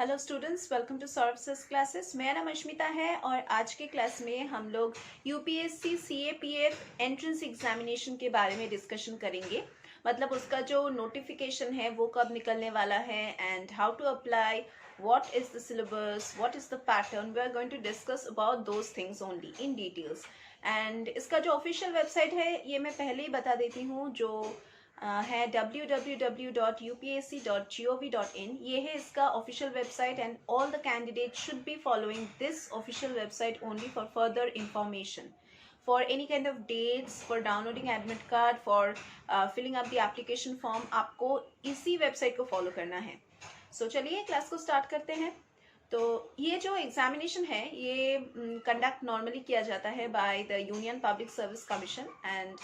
Hello students, welcome to services classes. मेरा नाम अश्मिता है और आज के क्लास में हम लोग यूपीएससी सीएपीएफ एंट्रेंस एग्जामिनेशन के बारे में डिस्कशन करेंगे। मतलब उसका जो नोटिफिकेशन है वो कब निकलने वाला है and how to apply, what is the syllabus, what is the pattern. We are going to discuss about those things only in details. And इसका जो ऑफिशियल वेबसाइट है ये मैं पहले ही बता देती हूँ, जो है www.upsc.gov.in। ये है इसका official website and all the candidate should be following this official website only for further information, for any kind of dates, for downloading admit card, for filling up the application form। आपको इसी website को follow करना है। सो चलिए class को start करते हैं। तो ये जो एग्जामिनेशन है ये कंडक्ट नॉर्मली किया जाता है by the union public service commission and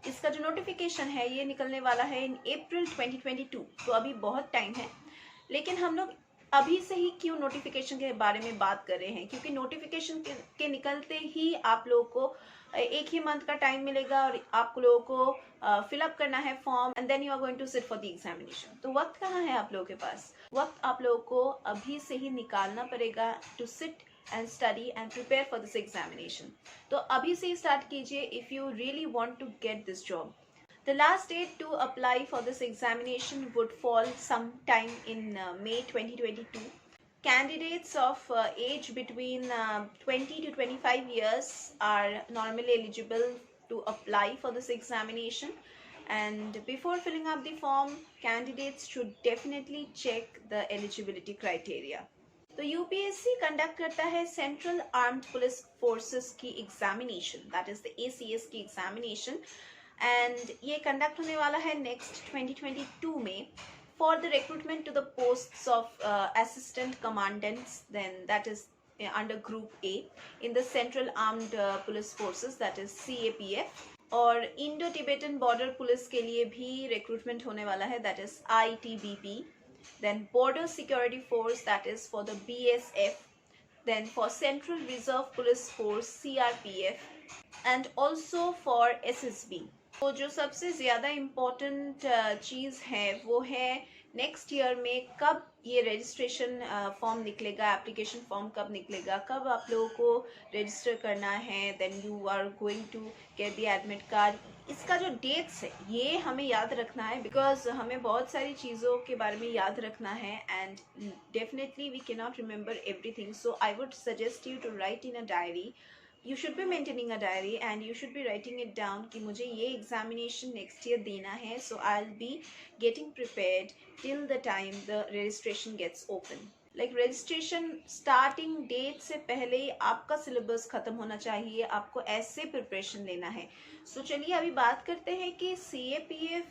इसका जो नोटिफिकेशन है ये निकलने वाला है इन अप्रैल 2022। तो अभी बहुत टाइम है, लेकिन हम लोग अभी से ही क्यों नोटिफिकेशन के बारे में बात कर रहे हैं, क्योंकि नोटिफिकेशन के निकलते ही आप लोगों को एक ही मंथ का टाइम मिलेगा और आप लोगों को फिलअप करना है form and then you are going to sit for the examination. तो वक्त कहाँ है आप लोगों के पास? वक्त आप लोगों को अभी से ही निकालना पड़ेगा to sit and study and prepare for this examination। तो अभी से ही start कीजिए if you really want to get this job। The last date to apply for this examination would fall sometime in May 2022। Candidates of age between 20 to 25 years are normally eligible to apply for this examination, and before filling up the form candidates should definitely check the eligibility criteria। तो UPSC conduct करता है central armed police forces की examination, that is the ACS की examination, and ये conduct होने वाला है next 2022 में for the recruitment to the posts of assistant commandants, then that is under group A in the central armed police forces, that is CAPF. और Indo Tibetan border police के लिए भी recruitment होने वाला है, that is ITBP. Then border security force, that is for the BSF, then for Central Reserve Police Force CRPF, and also for SSB। तो जो सबसे ज़्यादा इम्पोर्टेंट चीज़ है वो है नेक्स्ट ईयर में कब ये रजिस्ट्रेशन फॉर्म निकलेगा, एप्लीकेशन फॉर्म कब निकलेगा, कब आप लोगों को रजिस्टर करना है, then you are going to get the admit card. इसका जो डेट्स है ये हमें याद रखना है, बिकॉज हमें बहुत सारी चीज़ों के बारे में याद रखना है and definitely we can not remember everything. So I would suggest you to write in a diary. You should be maintaining a diary and you should be writing it down कि मुझे ये examination next year देना है, so I'll be getting prepared till the time the registration gets open। Like registration starting date से पहले आपका syllabus खत्म होना चाहिए, आपको ऐसे preparation लेना है। So चलिए अभी बात करते हैं कि CAPF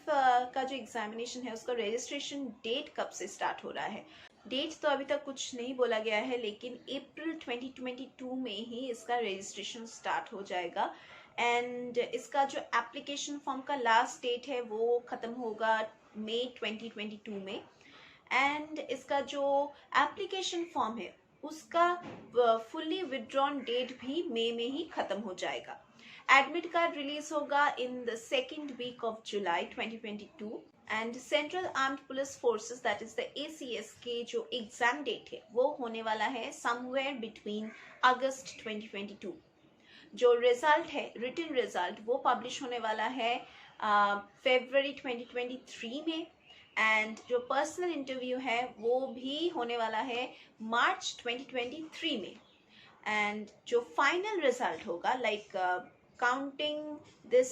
का जो examination है उसका registration date कब से start हो रहा है। डेट तो अभी तक कुछ नहीं बोला गया है, लेकिन अप्रैल 2022 में ही इसका रजिस्ट्रेशन स्टार्ट हो जाएगा एंड इसका जो एप्लीकेशन फॉर्म का लास्ट डेट है वो ख़त्म होगा मई 2022 में, एंड इसका जो एप्लीकेशन फॉर्म है उसका फुल्ली विड्रॉन डेट भी मई में ही ख़त्म हो जाएगा। एडमिट कार्ड रिलीज होगा in the second week of July 2022 and central armed police forces, that is the ACS के जो एग्जाम डेट है वो होने वाला है समवेयर बिटवीन अगस्त 2022। जो रिजल्ट है रिटन रिजल्ट वो पब्लिश होने वाला है फरवरी 2023 में, एंड जो पर्सनल इंटरव्यू है वो भी होने वाला है मार्च 2023 में, एंड जो फाइनल रिजल्ट होगा like counting this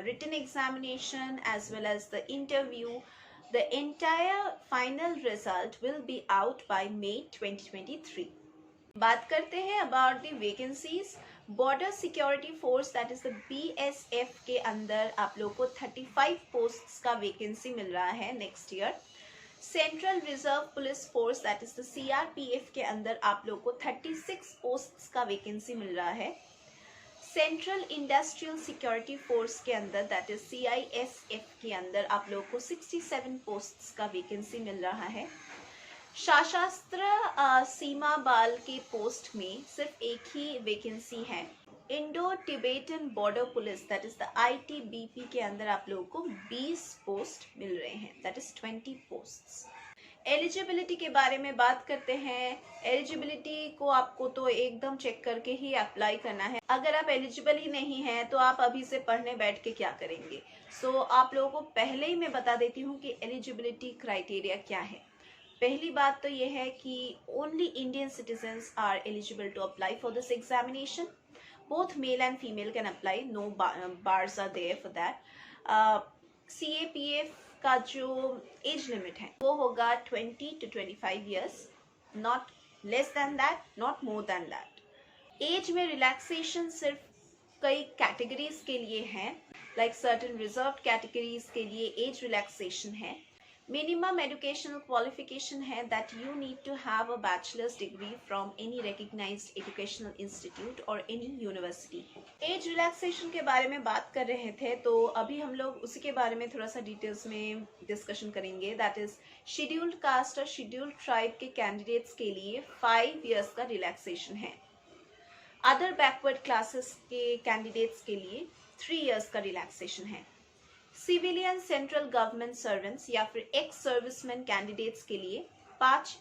written examination as well as the interview, the entire final result will be out by May 2023। बात करते हैं about the vacancies। Border Security Force, that is the BSF के अंदर आप लोगों को 35 posts का वैकेंसी मिल रहा है next year. Central reserve police force, that is the CRPF के अंदर आप लोगों को 36 पोस्ट्स का वैकेंसी मिल रहा है। सेंट्रल इंडस्ट्रियल सिक्योरिटी फोर्स के अंदर, दैट इज CISF के अंदर आप लोगों को 67 पोस्ट्स का वैकेंसी मिल रहा है। सशस्त्र सीमा बल के पोस्ट में सिर्फ एक ही वैकेंसी है। Indo Tibetan border police, that is the ITBP के अंदर आप लोगों को 20 पोस्ट मिल रहे हैं, दैट इज 20 पोस्ट्स। एलिजिबिलिटी के बारे में बात करते हैं। एलिजिबिलिटी को आपको तो एकदम चेक करके ही अप्लाई करना है। अगर आप एलिजिबल ही नहीं हैं तो आप अभी से पढ़ने बैठ के क्या करेंगे। आप लोगों को पहले ही मैं बता देती हूँ कि एलिजिबिलिटी क्राइटेरिया क्या है। पहली बात तो ये है कि only Indian citizens are eligible to apply for this examination. Both male and female can apply, no bars are there for that. CAPF का जो एज लिमिट है वो होगा 20 to 25 years, not less than that, not more than that. Age में relaxation सिर्फ कई categories के लिए हैं, लाइक सर्टेन रिजर्व्ड कैटेगरीज के लिए एज रिलैक्सेशन है। मिनिमम एजुकेशनल क्वालिफिकेशन है that you need to have a bachelor's degree from any recognised educational institute और एनी यूनिवर्सिटी। एज रिलैक्सेशन के बारे में बात कर रहे थे तो अभी हम लोग उसी के बारे में थोड़ा सा डिटेल्स में डिस्कशन करेंगे। दैट इज शेड्यूल्ड कास्ट और शेड्यूल्ड ट्राइब के कैंडिडेट्स के लिए 5 years का रिलैक्सेशन है। अदर बैकवर्ड क्लासेस के कैंडिडेट्स के लिए 3 years का रिलैक्सेशन है। सिविलियन सेंट्रल गवर्नमेंट सर्वेंट्स या फिर एक्स सर्विसमैन कैंडिडेट्स के लिए 5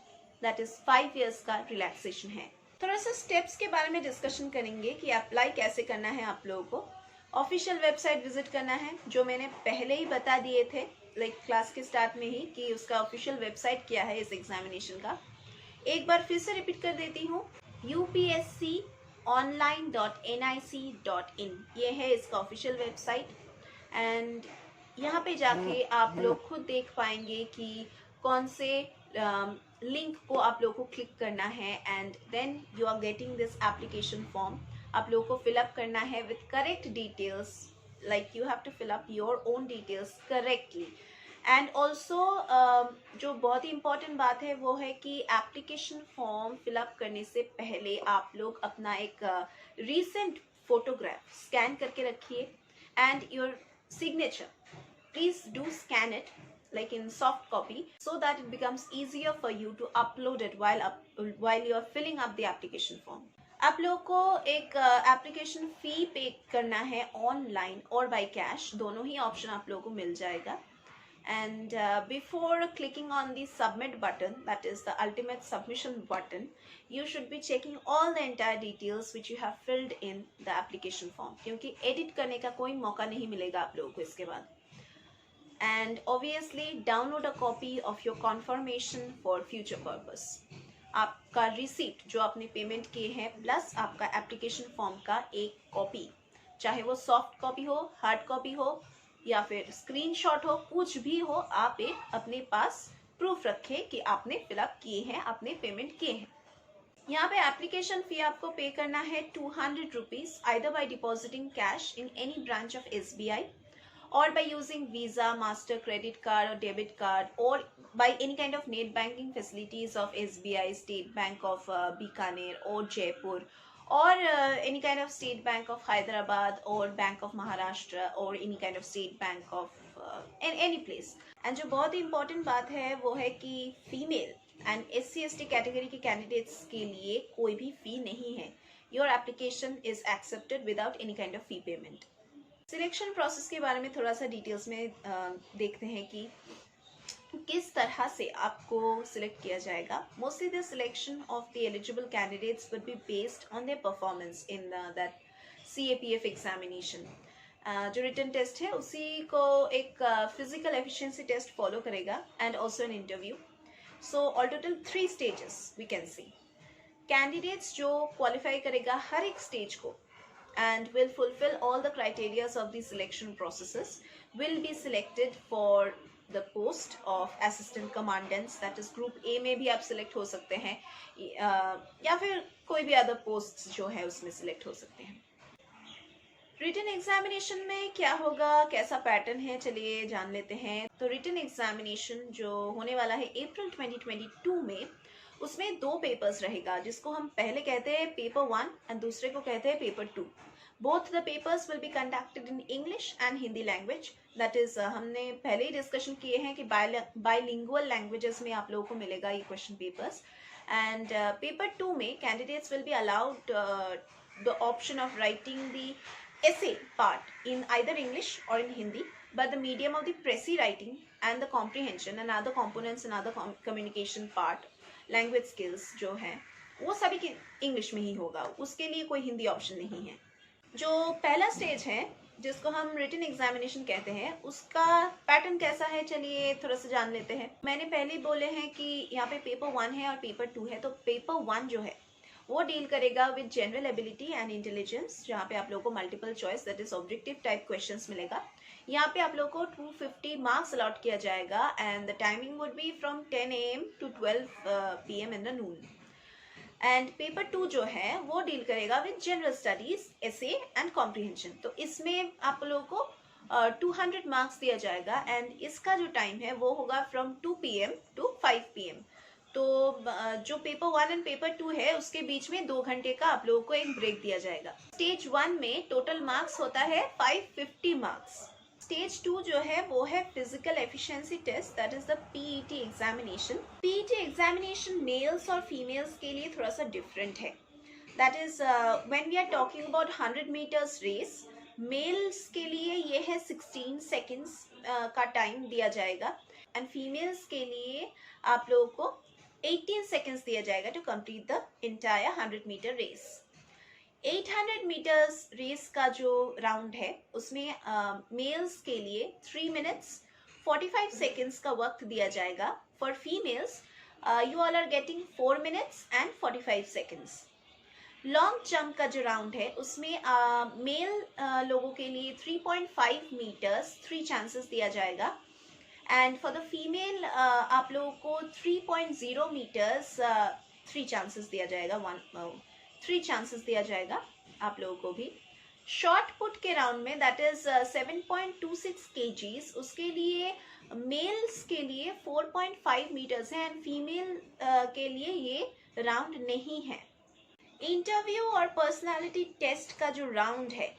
years का रिलैक्सेशन है। थोड़ा सा स्टेप्स के बारे में डिस्कशन करेंगे कि अप्लाई कैसे करना है। आप लोगों को ऑफिशियल वेबसाइट विजिट करना है, जो मैंने पहले ही बता दिए थे लाइक क्लास के स्टार्ट में ही कि उसका ऑफिशियल वेबसाइट क्या है इस एग्जामिनेशन का। एक बार फिर से रिपीट कर देती हूँ, upsconline.nic.in ये है इसका ऑफिशियल वेबसाइट। एंड यहाँ पे जाके आप लोग खुद देख पाएंगे कि कौन से लिंक को आप लोगों को क्लिक करना है and then you are getting this application form. आप लोगों को फिलअप करना है with correct details, like you have to fill up your own details correctly. And also जो बहुत ही इम्पॉर्टेंट बात है वो है कि एप्लीकेशन फॉर्म फिलअप करने से पहले आप लोग अपना एक रीसेंट फोटोग्राफ स्कैन करके रखिए and your signature, please do scan it like in soft copy so that it becomes easier for you to upload it while you are filling up the application form. आप लोगों को एक application fee पे करना है online और by cash, दोनों ही option आप लोगों को मिल जाएगा। And before clicking on the submit button, that is the ultimate submission button, you should be checking all the entire details which you have filled in the application form, क्योंकि edit करने का कोई मौका नहीं मिलेगा आप लोगों को इसके बाद। And obviously download a copy of your confirmation for future purpose. आपका रिसीप्ट जो आपने पेमेंट किए हैं प्लस आपका एप्लीकेशन फॉर्म का एक कॉपी, चाहे वो सॉफ्ट कॉपी हो, हार्ड कॉपी हो या फिर स्क्रीनशॉट हो, कुछ भी हो, आप एक अपने पास प्रूफ रखें कि आपने फिलअप किए हैं, आपने पेमेंट किए हैं। यहाँ पे एप्लीकेशन फी आपको पे करना है 200 rupees, either by depositing cash in any branch of SBI or by using Visa, Master, credit card or debit card, or by any kind of net banking facilities of SBI, State Bank of Bikaner or Jaipur, or any kind of State Bank of Hyderabad or Bank of Maharashtra or any kind of State Bank of any place. And जो बहुत ही important बात है वो है कि female and SC/ST category के candidates के लिए कोई भी फी नहीं है। Your application is accepted without any kind of fee payment. Selection process के बारे में थोड़ा सा डिटेल्स में देखते हैं कि किस तरह से आपको सिलेक्ट किया जाएगा। Mostly the selection of the eligible candidates would be based on their performance in that CAPF examination. जो रिटन टेस्ट है उसी को एक फिजिकल एफिशिएंसी टेस्ट फॉलो करेगा and also an interview. So all total 3 stages we can see. Candidates जो qualify करेगा हर एक स्टेज को and will fulfill all the criteria of the selection processes will be selected for the post of assistant commandants, that is group A में भी आप select हो सकते हैं या फिर कोई भी other posts जो है उसमें select हो सकते हैं। रिटन एग्जामिनेशन में क्या होगा, कैसा पैटर्न है, चलिए जान लेते हैं। तो रिटन एग्जामिनेशन जो होने वाला है अप्रैल 2022 में, उसमें 2 पेपर्स रहेगा जिसको हम पहले कहते हैं पेपर 1 एंड दूसरे को कहते हैं paper 2। Both the papers will be conducted in English and Hindi language. That is हमने पहले ही डिस्कशन किए हैं कि बायलिंगुअल लैंग्वेजेस में आप लोगों को मिलेगा ये क्वेश्चन पेपर्स। एंड पेपर 2 में candidates will be allowed the option of writing the essay part in either English or in Hindi, but the medium of the Pressy writing and the comprehension and other components and other communication part, language skills जो है वो सभी की English में ही होगा, उसके लिए कोई हिंदी ऑप्शन नहीं है। जो पहला स्टेज है जिसको हम रिटन एग्जामिनेशन कहते हैं, उसका पैटर्न कैसा है चलिए थोड़ा सा जान लेते हैं। मैंने पहले बोले हैं कि यहाँ पे पेपर 1 है और पेपर 2 है, तो पेपर 1 जो है वो डील करेगा with general ability and intelligence, जहाँ पे आप लोगों को multiple choice that is objective type questions मिलेगा। यहाँ पे आप लोगों को 250 मार्क्स अलॉट किया जाएगा and the timing would be from 10 AM to 12 PM in the Noon. And paper 2 जो है वो डील करेगा with general studies, essay and comprehension. तो इसमें आप लोगों को 200 मार्क्स दिया जाएगा एंड इसका जो टाइम है वो होगा फ्रॉम 2 PM to 5 PM। तो जो पेपर 1 एंड पेपर 2 है उसके बीच में 2 घंटे का आप लोगों को एक ब्रेक दिया जाएगा। स्टेज 1 में टोटल मार्क्स होता है 550 मार्क्स। स्टेज 2 जो है वो है physical efficiency test, that is the PET examination. PET examination males और फीमेल्स के लिए थोड़ा सा डिफरेंट है। That is when we are talking about 100 meters race, males के लिए ये है 16 सेकेंड्स का टाइम दिया जाएगा एंड फीमेल्स के लिए आप लोगों को 18 seconds दिया जाएगा to complete the entire 100 meter race. 800 meters race का जो राउंड है उसमें मेल्स के लिए 3 minutes 45 seconds का वक्त दिया जाएगा। For females you all are getting 4 minutes and 45 seconds। Long jump का जो राउंड है उसमें मेल लोगों के लिए 3.5 meters 3 chances दिया जाएगा एंड फॉर द फीमेल आप लोगों को 3.0 meters 3 chances दिया जाएगा, 3 chances दिया जाएगा आप लोगों को भी। शॉर्ट पुट के राउंड में दैट इज 7.26 kgs, उसके लिए मेल्स के लिए 4.5 meters है एंड फीमेल के लिए ये राउंड नहीं है। इंटरव्यू और पर्सनालिटी टेस्ट का जो राउंड है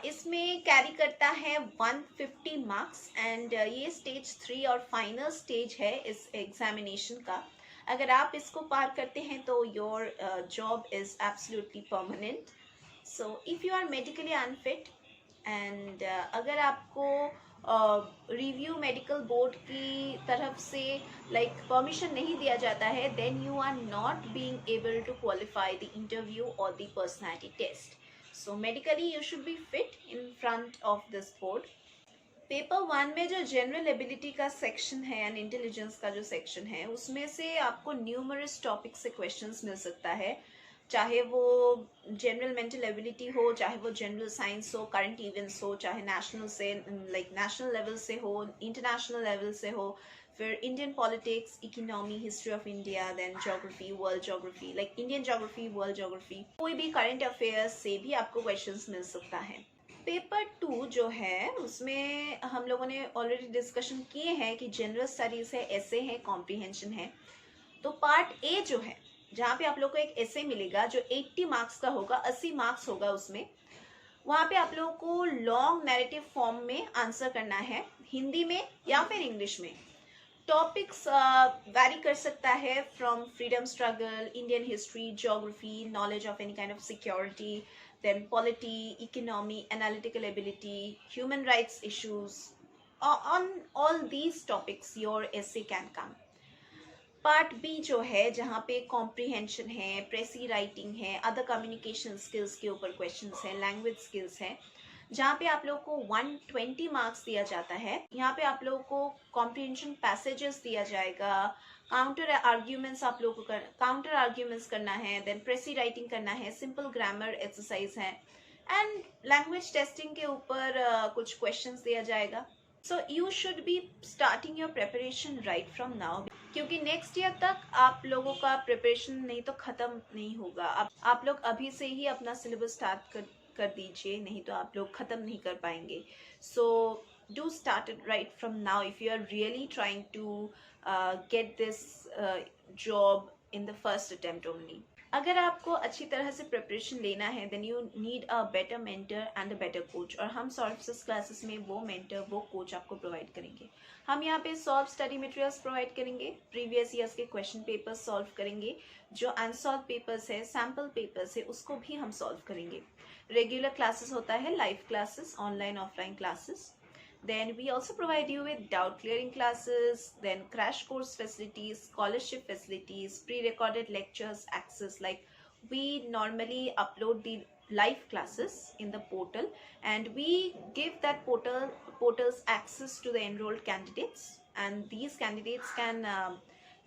इसमें कैरी करता है 150 मार्क्स एंड ये स्टेज 3 और फाइनल स्टेज है इस एग्जामिनेशन का। अगर आप इसको पार करते हैं तो your job is absolutely permanent. So if you are medically unfit and अगर आपको रिव्यू मेडिकल बोर्ड की तरफ से परमिशन नहीं दिया जाता है, then you are not being able to qualify the interview और the personality test. So medically you should be fit in front of this board। Paper 1 में जो जनरल एबिलिटी का सेक्शन है एंड इंटेलिजेंस का जो सेक्शन है उसमें से आपको न्यूमरस टॉपिक से क्वेश्चंस मिल सकता है, चाहे वो जनरल मेंटल एबिलिटी हो, चाहे वो जनरल साइंस हो, करंट इवेंट्स हो, चाहे नेशनल से नेशनल लेवल से हो, इंटरनेशनल लेवल से हो, फिर Indian politics, economy, history of India, then geography, world geography, Indian geography, world geography, कोई भी करंट अफेयर्स से भी आपको क्वेश्चंस मिल सकता है। पेपर 2 जो है उसमें हम लोगों ने ऑलरेडी डिस्कशन किए हैं कि जनरल स्टडीज है, एसे है, कॉम्प्रिहेंशन है। तो पार्ट ए जो है जहाँ पे आप लोग को एक एसे मिलेगा जो 80 मार्क्स का होगा, 80 मार्क्स होगा उसमें, वहाँ पे आप लोगों को लॉन्ग नैरेटिव फॉर्म में आंसर करना है, हिंदी में या फिर इंग्लिश में। टॉपिक्स वैरी कर सकता है from freedom struggle, Indian history, geography, knowledge of any kind of security, then polity, economy, analytical ability, human rights issues. On all these topics your essay can come। Part B जो है जहाँ पे comprehension है, precis writing है, other communication skills के ऊपर questions है, language skills है, जहाँ पे आप लोगों को 120 मार्क्स दिया जाता है। यहाँ पे आप लोगों को कॉम्प्रिहेंशन पैसेजेस दिया जाएगा, काउंटर आर्ग्यूमेंट्स आप लोगों को काउंटर आर्ग्यूमेंट्स करना है, देन प्रेसी राइटिंग करना है, सिंपल ग्रामर एक्सरसाइज है एंड लैंग्वेज टेस्टिंग के ऊपर कुछ क्वेश्चंस दिया जाएगा। So you should be starting your preparation right from now, क्योंकि नेक्स्ट ईयर तक आप लोगों का प्रिपरेशन नहीं तो खत्म नहीं होगा। आप लोग अभी से ही अपना सिलेबस स्टार्ट कर दीजिए, नहीं तो आप लोग खत्म नहीं कर पाएंगे। सो do start it right from now if you are really trying to get this job in the first attempt only। अगर आपको अच्छी तरह से प्रिपरेशन लेना है then you need a better mentor and a better coach, और हम solve classes में वो मेंटर, वो कोच आपको प्रोवाइड करेंगे। हम यहाँ पे सॉल्व स्टडी मटेरियल्स प्रोवाइड करेंगे, प्रीवियस ईयर्स के क्वेश्चन पेपर्स सॉल्व करेंगे, जो अनसॉल्व पेपर्स है, सैम्पल पेपर्स है, उसको भी हम सॉल्व करेंगे। रेगुलर क्लासेस होता है, live classes, online offline classes. Then we also provide you with doubt clearing classes, then crash course facilities, scholarship facilities, pre-recorded lectures access. Like we normally upload the live classes in the portal, and we give that portals access to the enrolled candidates, and these candidates can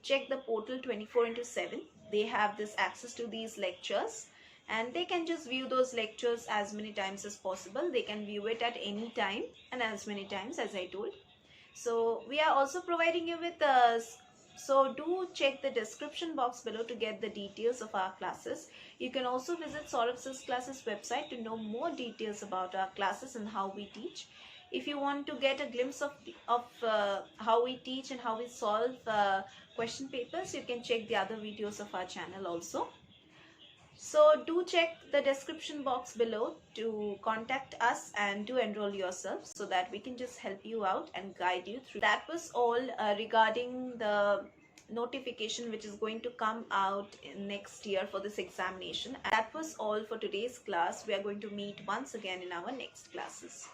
check the portal 24 into 7. They have this access to these lectures, and they can just view those lectures as many times as possible. They can view it at any time and as many times as I told. So we are also providing you with so do check the description box below to get the details of our classes. You can also visit Saurabh Sir's classes website to know more details about our classes and how we teach. If you want to get a glimpse of how we teach and how we solve question papers, you can check the other videos of our channel also. So do check the description box below to contact us and to enroll yourself, so that we can just help you out and guide you through. That was all regarding the notification which is going to come out next year for this examination. That was all for today's class. We are going to meet once again in our next classes.